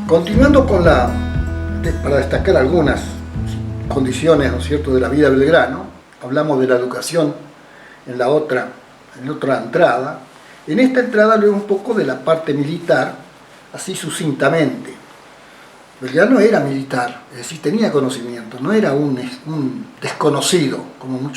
Continuando para destacar algunas condiciones, ¿no es cierto?, de la vida de Belgrano, hablamos de la educación en otra entrada. En esta entrada leo un poco de la parte militar, así sucintamente. Belgrano era militar, es decir, tenía conocimiento, no era un desconocido, como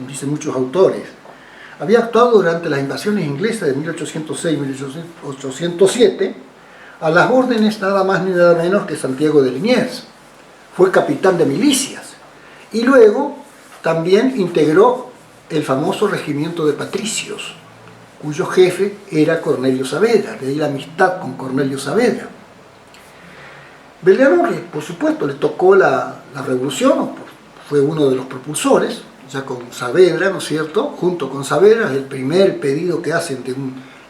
dicen muchos autores. Había actuado durante las invasiones inglesas de 1806 y 1807, a las órdenes nada más ni nada menos que Santiago de Liniers. Fue capitán de milicias y luego también integró el famoso regimiento de patricios, cuyo jefe era Cornelio Saavedra, de ahí la amistad con Cornelio Saavedra. Belgrano, por supuesto, le tocó la revolución, fue uno de los propulsores, ya con Saavedra, ¿no es cierto? Junto con Saavedra, es el primer pedido que hacen de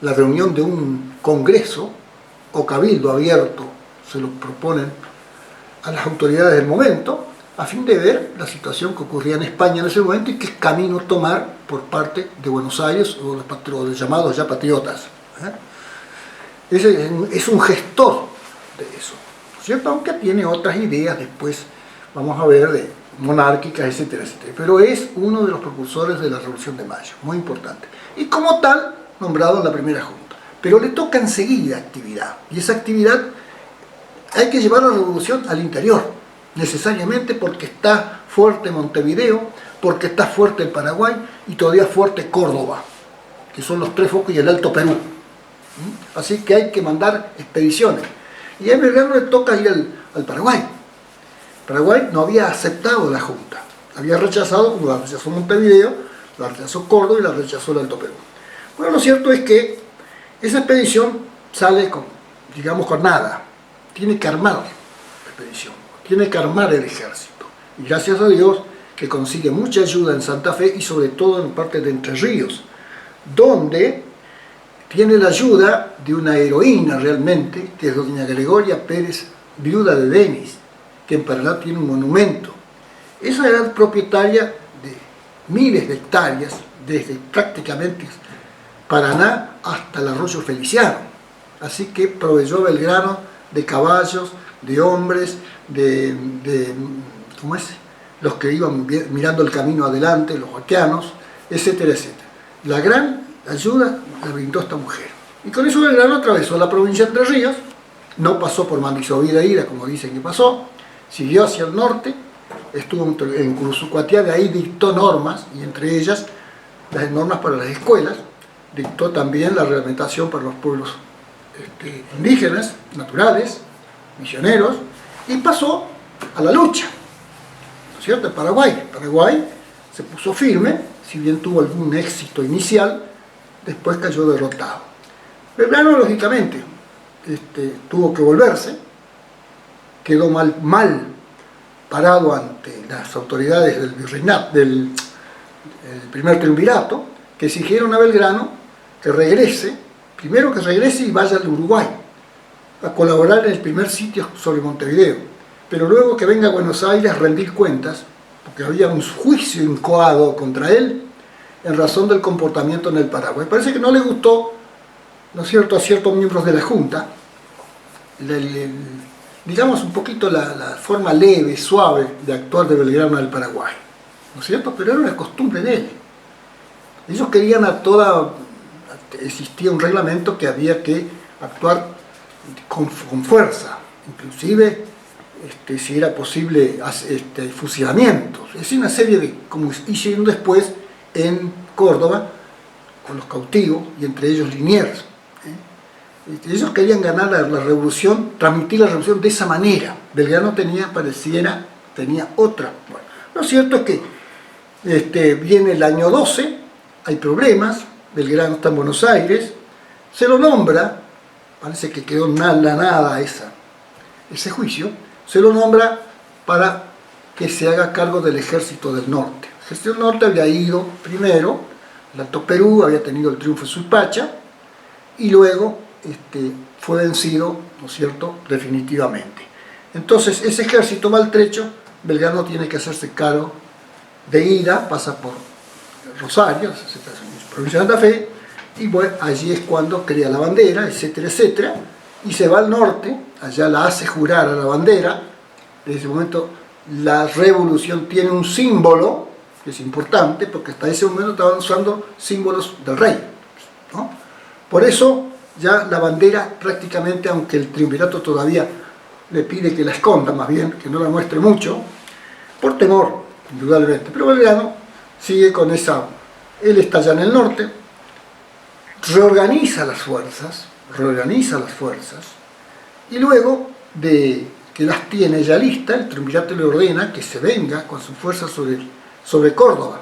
la reunión de un congreso o cabildo abierto, se lo proponen a las autoridades del momento, a fin de ver la situación que ocurría en España en ese momento y qué camino tomar por parte de Buenos Aires o los llamados ya patriotas. Es un gestor de eso, ¿cierto? Aunque tiene otras ideas después, vamos a ver, de monárquicas, etcétera, etcétera. Pero es uno de los propulsores de la Revolución de Mayo, muy importante. Y como tal, nombrado en la primera junta. Pero le toca enseguida actividad. Y esa actividad hay que llevar la revolución al interior, necesariamente porque está fuerte Montevideo, porque está fuerte el Paraguay y todavía fuerte Córdoba, que son los tres focos y el Alto Perú. Así que hay que mandar expediciones. Y a Belgrano le toca ir al Paraguay. Paraguay no había aceptado la Junta, había rechazado, como la rechazó Montevideo, la rechazó Córdoba y la rechazó el Alto Perú. Bueno, lo cierto es que esa expedición sale con nada. Tiene que armar la expedición, tiene que armar el ejército. Y gracias a Dios que consigue mucha ayuda en Santa Fe y sobre todo en parte de Entre Ríos, donde tiene la ayuda de una heroína realmente, que es doña Gregoria Pérez, viuda de Denis, que en Paraná tiene un monumento. Esa era propietaria de miles de hectáreas, desde prácticamente Paraná hasta el Arroyo Feliciano. Así que proveyó a Belgrano de caballos, de hombres, ¿cómo es?, los que iban mirando el camino adelante, los vaqueanos, etcétera, etcétera. La gran ayuda le brindó esta mujer. Y con eso Belgrano atravesó la provincia de Entre Ríos, no pasó por Mandisoví de Ira, como dicen que pasó, siguió hacia el norte, estuvo en Curuzucuatiá, de ahí dictó normas, y entre ellas las normas para las escuelas, dictó también la reglamentación para los pueblos indígenas, naturales, misioneros, y pasó a la lucha, ¿no es cierto?, en Paraguay. Paraguay se puso firme, si bien tuvo algún éxito inicial, después cayó derrotado. Belgrano, lógicamente, tuvo que volverse, quedó mal parado ante las autoridades del virreinato, del primer triunvirato, que exigieron a Belgrano que regrese, primero que regrese y vaya al Uruguay, a colaborar en el primer sitio sobre Montevideo, pero luego que venga a Buenos Aires a rendir cuentas, porque había un juicio incoado contra él en razón del comportamiento en el Paraguay. Parece que no le gustó, ¿no es cierto?, a ciertos miembros de la Junta, digamos un poquito la forma leve, suave de actuar de Belgrano en el Paraguay, ¿no es cierto?, pero era una costumbre de él. Ellos querían existía un reglamento que había que actuar con fuerza, inclusive si era posible fusilamientos, es decir, una serie de, como hicieron después en Córdoba con los cautivos y entre ellos Liniers. Ellos querían ganar la revolución, transmitir la revolución de esa manera. Belgrano tenía otra. Bueno, lo cierto es que viene el año 12, hay problemas, Belgrano está en Buenos Aires, se lo nombra, parece que quedó en la nada ese juicio, se lo nombra para que se haga cargo del Ejército del Norte. El Ejército del Norte había ido primero, el Alto Perú había tenido el triunfo en Suipacha, y luego fue vencido, ¿no es cierto?, definitivamente. Entonces, ese ejército maltrecho, Belgrano tiene que hacerse cargo de ida, pasa por Rosario, provincia de Santa Fe, y bueno, allí es cuando crea la bandera, etcétera, etcétera, y se va al norte, allá la hace jurar a la bandera. En ese momento la revolución tiene un símbolo, que es importante, porque hasta ese momento estaban usando símbolos del rey, ¿no? Por eso ya la bandera prácticamente, aunque el triunvirato todavía le pide que la esconda, más bien, que no la muestre mucho, por temor, indudablemente. Pero Belgrano sigue con esa... Él está allá en el norte, reorganiza las fuerzas, y luego de que las tiene ya listas, el triunvirato le ordena que se venga con sus fuerzas sobre Córdoba.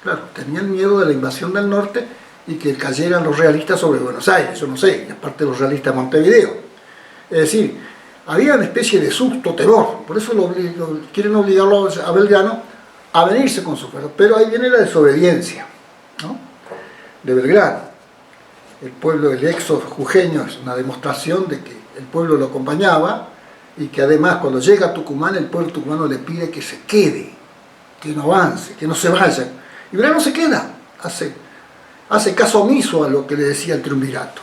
Claro, tenían miedo de la invasión del norte y que cayeran los realistas sobre Buenos Aires, yo no sé, y aparte los realistas de Montevideo. Es decir, había una especie de susto, temor, por eso quieren obligarlo a Belgrano a venirse con sus fuerzas. Pero ahí viene la desobediencia, ¿no?, de Belgrano. El pueblo, el éxodo jujeño es una demostración de que el pueblo lo acompañaba y que además cuando llega a Tucumán, el pueblo tucumano le pide que se quede, que no avance, que no se vaya. Y Belgrano se queda, hace caso omiso a lo que le decía el triunvirato.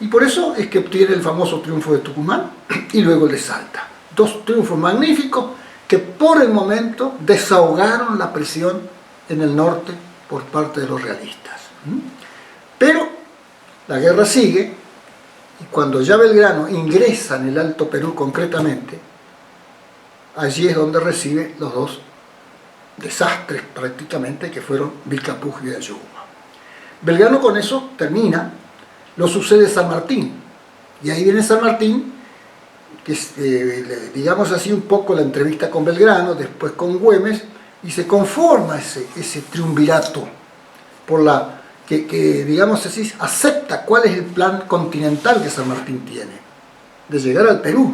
Y por eso es que obtiene el famoso triunfo de Tucumán y luego el de Salta. Dos triunfos magníficos que por el momento desahogaron la presión en el norte por parte de los realistas. Pero la guerra sigue, y cuando ya Belgrano ingresa en el Alto Perú concretamente, allí es donde recibe los dos desastres prácticamente que fueron Vilcapugio y Ayohuma. Belgrano con eso termina, lo sucede San Martín, y ahí viene San Martín, que es, digamos así, un poco la entrevista con Belgrano, después con Güemes, y se conforma ese triunvirato por la... Que, digamos así, acepta cuál es el plan continental que San Martín tiene, de llegar al Perú,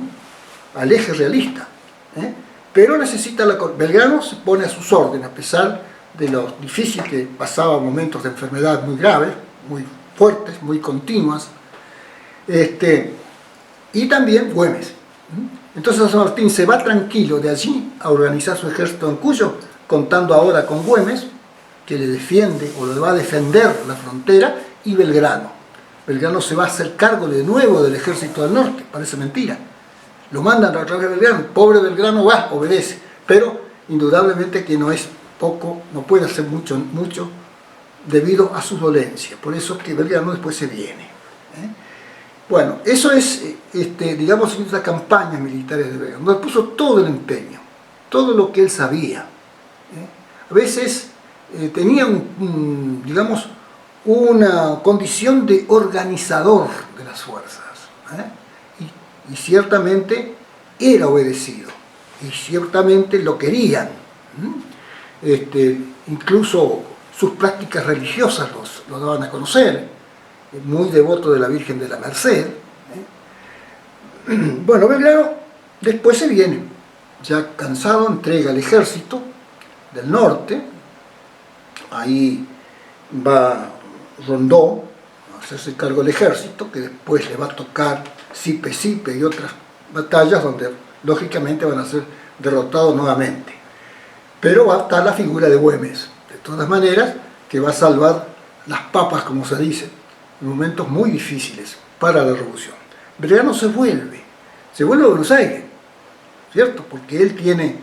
al eje realista, pero necesita Belgrano se pone a sus órdenes, a pesar de lo difícil que pasaba, momentos de enfermedad muy graves, muy fuertes, muy continuas, y también Güemes. Entonces San Martín se va tranquilo de allí a organizar su ejército en Cuyo, contando ahora con Güemes, que le defiende o le va a defender la frontera, y Belgrano. Belgrano se va a hacer cargo de nuevo del ejército del norte, parece mentira. Lo mandan a través de Belgrano, pobre Belgrano va, obedece, pero indudablemente que no es poco, no puede hacer mucho debido a su dolencia. Por eso es que Belgrano después se viene. Bueno, eso es, digamos, las campañas militares de Belgrano, donde puso todo el empeño, todo lo que él sabía. A veces tenía digamos, una condición de organizador de las fuerzas, y ciertamente era obedecido, y ciertamente lo querían. Incluso sus prácticas religiosas lo daban a conocer, muy devoto de la Virgen de la Merced. Bueno, Belgrano después se viene, ya cansado, entrega el ejército del norte. Ahí va Rondó a hacerse cargo del ejército, que después le va a tocar Sipe y otras batallas donde lógicamente van a ser derrotados nuevamente. Pero va a estar la figura de Güemes, de todas maneras, que va a salvar las papas, como se dice, en momentos muy difíciles para la revolución. Belgrano se vuelve a Buenos Aires, ¿cierto? Porque él tiene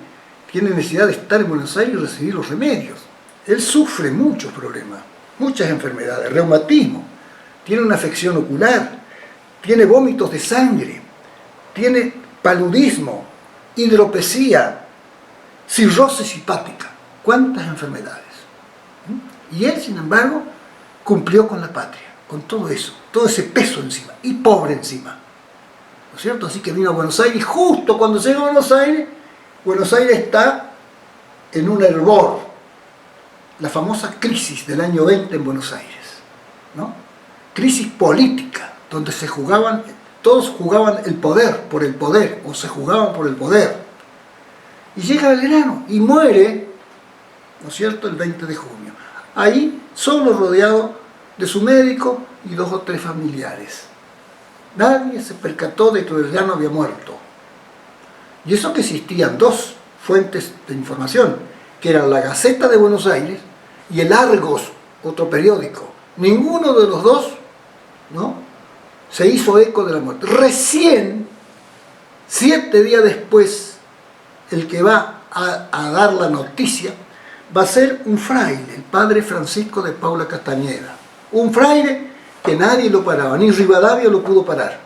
necesidad de estar en Buenos Aires y recibir los remedios. Él sufre muchos problemas, muchas enfermedades, reumatismo, tiene una afección ocular, tiene vómitos de sangre, tiene paludismo, hidropesía, cirrosis hepática. ¿Cuántas enfermedades? Y él, sin embargo, cumplió con la patria, con todo eso, todo ese peso encima, y pobre encima, ¿no es cierto? Así que vino a Buenos Aires, y justo cuando llega a Buenos Aires está en un hervor, la famosa crisis del año 20 en Buenos Aires, ¿no? Crisis política, donde todos jugaban el poder por el poder, o se jugaban por el poder. Y llega Belgrano y muere, ¿no es cierto?, el 20 de junio. Ahí, solo rodeado de su médico y 2 o 3 familiares. Nadie se percató de que Belgrano había muerto. Y eso que existían 2 fuentes de información, que eran la Gaceta de Buenos Aires y el Argos, otro periódico. Ninguno de los 2, ¿no?, se hizo eco de la muerte. Recién, 7 días después, el que va a dar la noticia va a ser un fraile, el padre Francisco de Paula Castañeda. Un fraile que nadie lo paraba, ni Rivadavia lo pudo parar.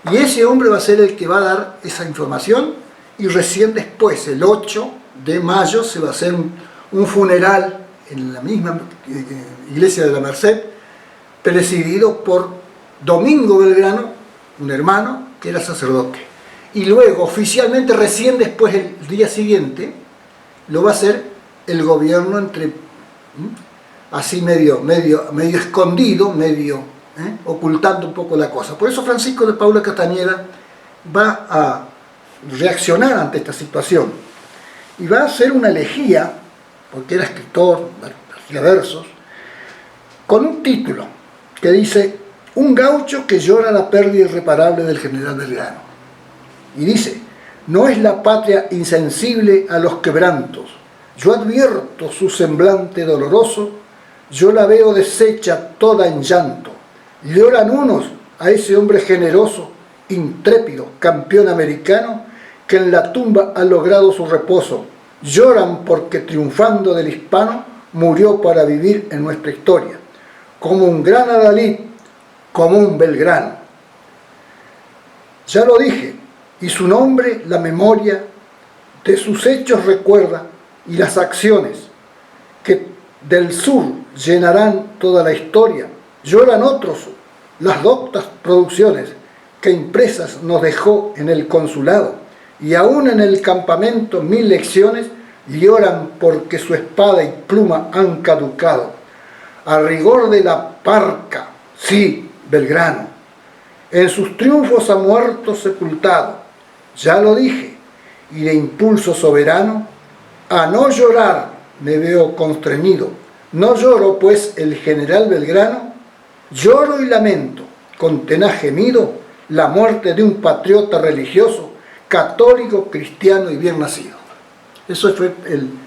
Y ese hombre va a ser el que va a dar esa información, y recién después, el 8 de mayo, se va a hacer un funeral en la misma iglesia de la Merced, presidido por Domingo Belgrano, un hermano que era sacerdote. Y luego, oficialmente, recién después, el día siguiente, lo va a hacer el gobierno así medio escondido, ocultando un poco la cosa. Por eso Francisco de Paula Castañeda va a reaccionar ante esta situación y va a hacer una elegía, porque era escritor, hacía versos, con un título que dice: un gaucho que llora la pérdida irreparable del general Belgrano. Y dice: no es la patria insensible a los quebrantos, yo advierto su semblante doloroso, yo la veo deshecha toda en llanto. Lloran unos a ese hombre generoso, intrépido, campeón americano, que en la tumba ha logrado su reposo. Lloran porque triunfando del hispano murió para vivir en nuestra historia, como un gran adalid, como un Belgrano. Ya lo dije, y su nombre la memoria de sus hechos recuerda, y las acciones que del sur llenarán toda la historia. Lloran otros las doctas producciones que impresas nos dejó en el consulado, y aún en el campamento 1000 lecciones lloran porque su espada y pluma han caducado. A rigor de la parca, sí, Belgrano, en sus triunfos ha muerto sepultado. Ya lo dije, y de impulso soberano, a no llorar me veo constreñido. No lloro, pues, el general Belgrano, lloro y lamento, con tenaz gemido, la muerte de un patriota religioso, católico, cristiano y bien nacido. Eso fue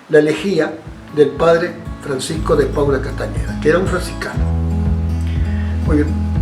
la elegía del padre Francisco de Paula Castañeda, que era un franciscano. Muy bien.